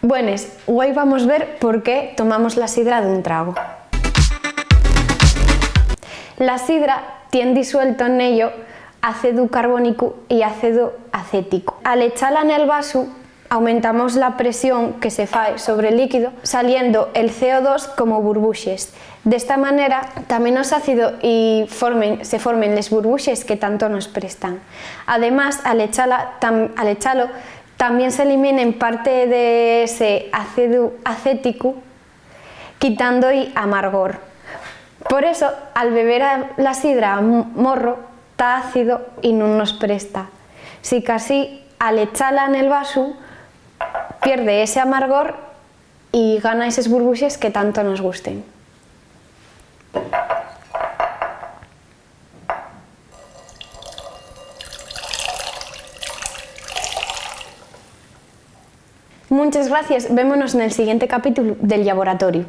Buenas, hoy vamos a ver por qué tomamos la sidra de un trago. La sidra tiene disuelto en ello ácido carbónico y ácido acético. Al echarla en el vaso, aumentamos la presión que se fae sobre el líquido, saliendo el CO2 como burbujas. De esta manera, también los ácidos se formen las burbujas que tanto nos prestan. Además, al echarlo, también se eliminen parte de ese ácido acético, quitando el amargor. Por eso, al beber la sidra a morro, está ácido y no nos presta. Si casi al echarla en el vaso, pierde ese amargor y gana esas burbujas que tanto nos gusten. Muchas gracias, vémonos en el siguiente capítulo del laboratorio.